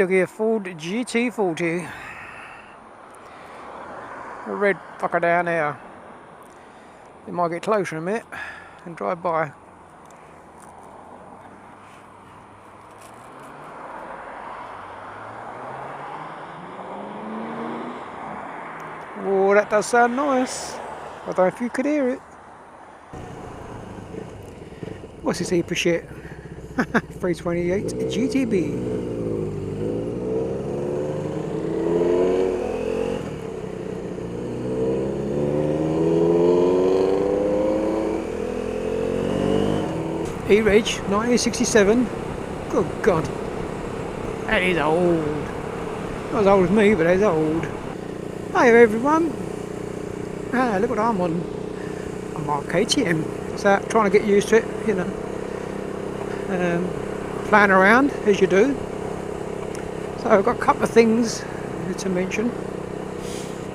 look here, Ford GT40. A red fucker down there. It might get closer in a minute and drive by. Oh, that does sound nice. I don't know if you could hear it. What's this heap of shit? 328 GTB. E-Reg 1967. Good God. That is old. Not as old as me, but that's old. Hi everyone. Look what I'm on. I'm on KTM. So trying to get used to it, you know. Playing around as you do. So I've got a couple of things to mention.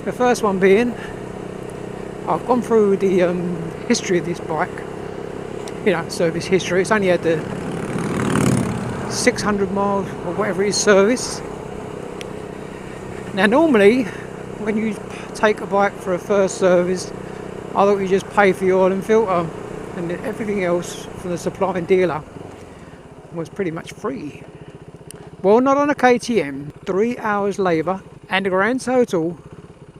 The first one being, I've gone through the history of this bike. You know, service history. It's only had the 600 miles or whatever it is service. Now normally when you take a bike for a first service, I thought you just pay for your oil and filter, and everything else from the supplying dealer was pretty much free. Well, not on a KTM. 3 hours labour and the grand total,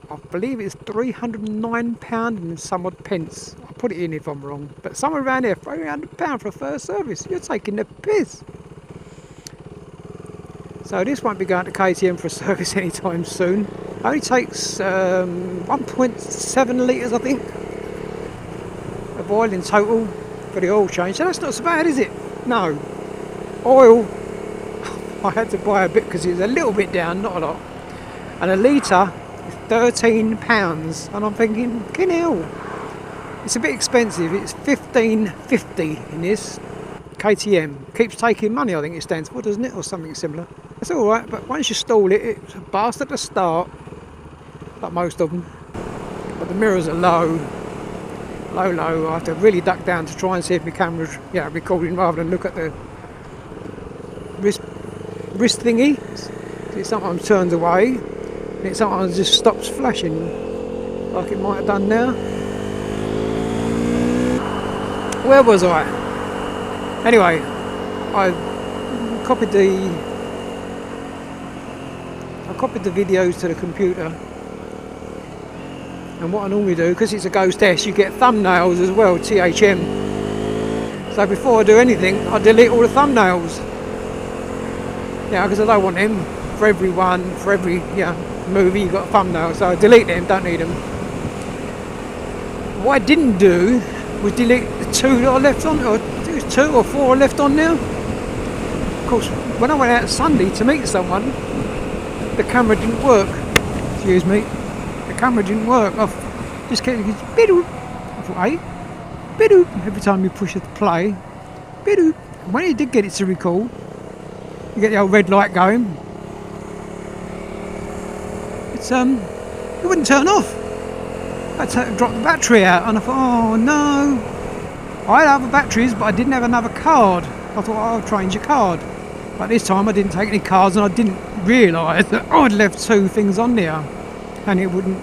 I believe it's £309 and some odd pence. I'll put it in if I'm wrong, but somewhere around there, £300 for a first service. You're taking the piss. So this won't be going to KTM for a service anytime soon. Only takes 1.7 litres, I think, of oil in total for the oil change. So that's not so bad, is it? No. Oil, I had to buy a bit because it was a little bit down, not a lot. And a litre is £13. And I'm thinking, fucking hell, it's a bit expensive. It's $15.50 in this. KTM keeps taking money, I think it stands for, doesn't it, or something similar. It's all right, but once you stall it, it's a bastard to start, like most of them. But the mirrors are low. I have to really duck down to try and see if my camera's recording rather than look at the wrist thingy. It sometimes turns away, and it sometimes just stops flashing, like it might have done now. Where was I? Anyway, I copied the videos to the computer, and what I normally do, because it's a Ghost S, you get thumbnails as well, THM. So before I do anything, I delete all the thumbnails. Yeah, because I don't want them for everyone, for every movie you've got a thumbnail, so I delete them, don't need them. What I didn't do was delete the two that I left on, or it was 2 or 4 left on now. Of course, when I went out Sunday to meet someone, the camera didn't work. Excuse me. The camera didn't work. I just kept going, bidoop. I thought, hey, bidoop. Every time you push it to play, bidoop. And when you did get it to record, you get the old red light going. It wouldn't turn off. I had to drop the battery out, and I thought, oh no. I had other batteries, but I didn't have another card. I thought, I'll change your card. But this time I didn't take any cards, and I didn't realise that I'd left 2 things on there, and it wouldn't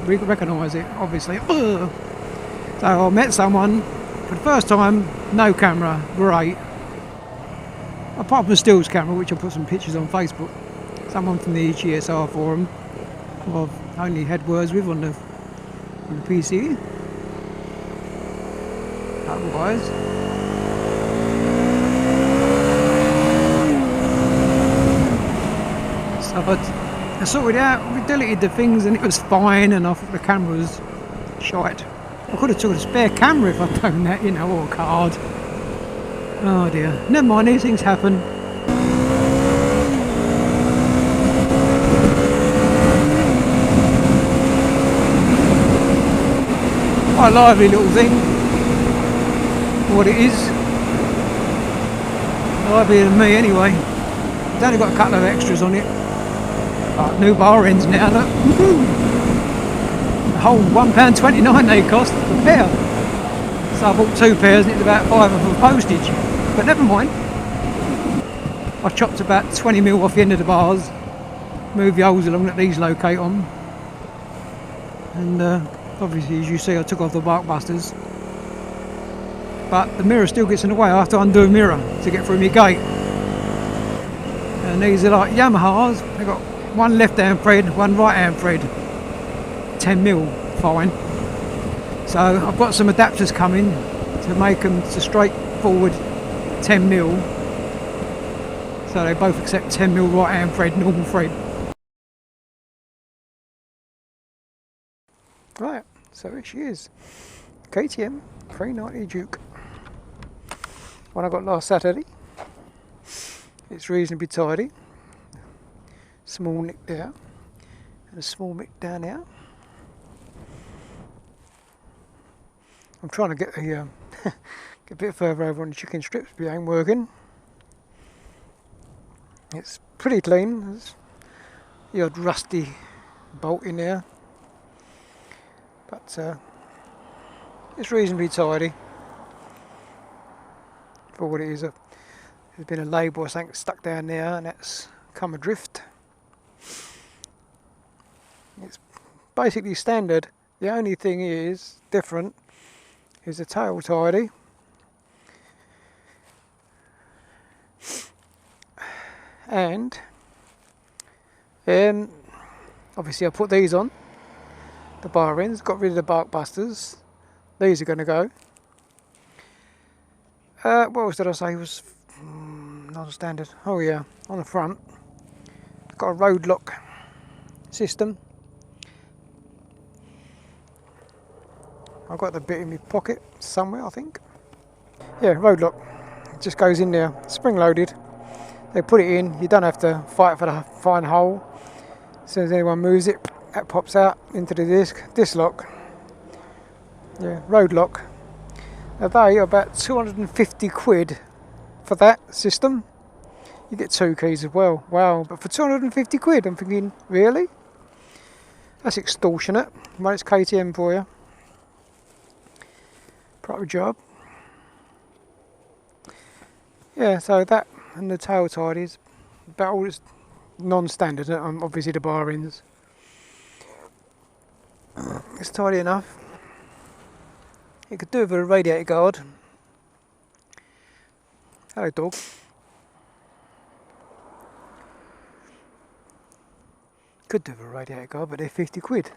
recognise it, obviously. Ugh. So I met someone for the first time, no camera, great. Apart from the stills camera, which I put some pictures on Facebook. Someone from the GSR forum, who I've only had words with on the PC. Otherwise, so I sorted out, we deleted the things and it was fine, and I thought the camera was shite. I could have took a spare camera if I'd done that, or a card. Oh dear, never mind, these things happen. Quite a lively little thing, what it is. Livelier than me anyway. It's only got a couple of extras on it. Like new bar ends now, look. The whole £1.29 they cost a pair. So I bought 2 pairs and it's about £5 for postage. But never mind. I chopped about 20mm off the end of the bars, moved the holes along that these locate on, and obviously, as you see, I took off the bark busters, but the mirror still gets in the way. I have to undo a mirror to get through my gate. And these are like Yamahas. They've got one left hand thread, one right hand thread, 10mm fine. So I've got some adapters coming to make them to straightforward 10mm, so they both accept 10mm right hand thread, normal thread. Right, so here she is, KTM 390 Duke. One I got last Saturday. It's reasonably tidy. Small nick there, and a small nick down here. I'm trying to get the get a bit further over on the chicken strips, but it ain't working. It's pretty clean. There's the odd rusty bolt in there, but it's reasonably tidy for what it is. There's been a label or something stuck down there, and that's come adrift. It's basically standard. The only thing is different is the tail tidy. And obviously I put these on, the bar ends, got rid of the bark busters. These are going to go. What else did I say was non-standard? Oh yeah, on the front, got a road lock system. I've got the bit in my pocket somewhere, I think. Yeah, road lock. It just goes in there, spring loaded. They put it in, you don't have to fight for the fine hole. As soon as anyone moves it, that pops out into the disc. Disc lock. Yeah, road lock. Now they are about 250 quid for that system. You get 2 keys as well. Wow, but for 250 quid, I'm thinking, really? That's extortionate. Well, it's KTM for you. Proper job. Yeah, so that and the tail tidies, about all it's non-standard, obviously the bar ends. It's tidy enough. You could do with a radiator guard. Hello dog. Could do with a radiator guard, but they're 50 quid.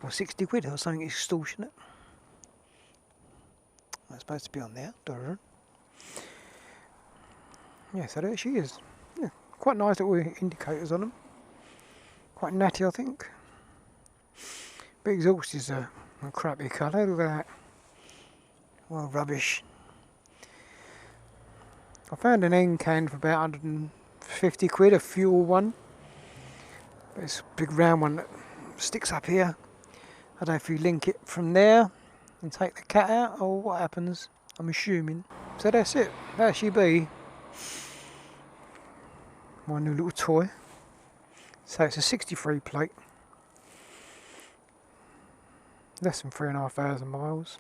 Or 60 quid or something extortionate. That's supposed to be on there. Yeah, so there she is. Yeah, quite nice little indicators on them. Quite natty, I think. But exhaust is a crappy colour. Look at that. Well, rubbish. I found an end can for about 150 quid, a fuel one. But it's a big round one that sticks up here. I don't know if you link it from there and take the cat out or what happens. I'm assuming. So that's it. There she be. My new little toy. So it's a 63 plate. Less than 3,500 miles.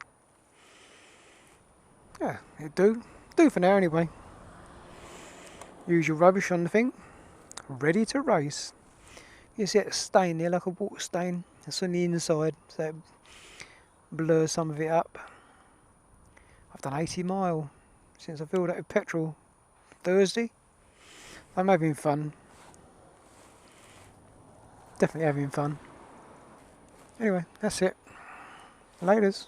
Yeah, it do for now anyway. Usual rubbish on the thing. Ready to race. You see that stain there, like a water stain. It's on the inside, so it blurs some of it up. I've done 80 mile since I filled up with petrol Thursday. I'm having fun. Definitely having fun. Anyway, that's it. Laters.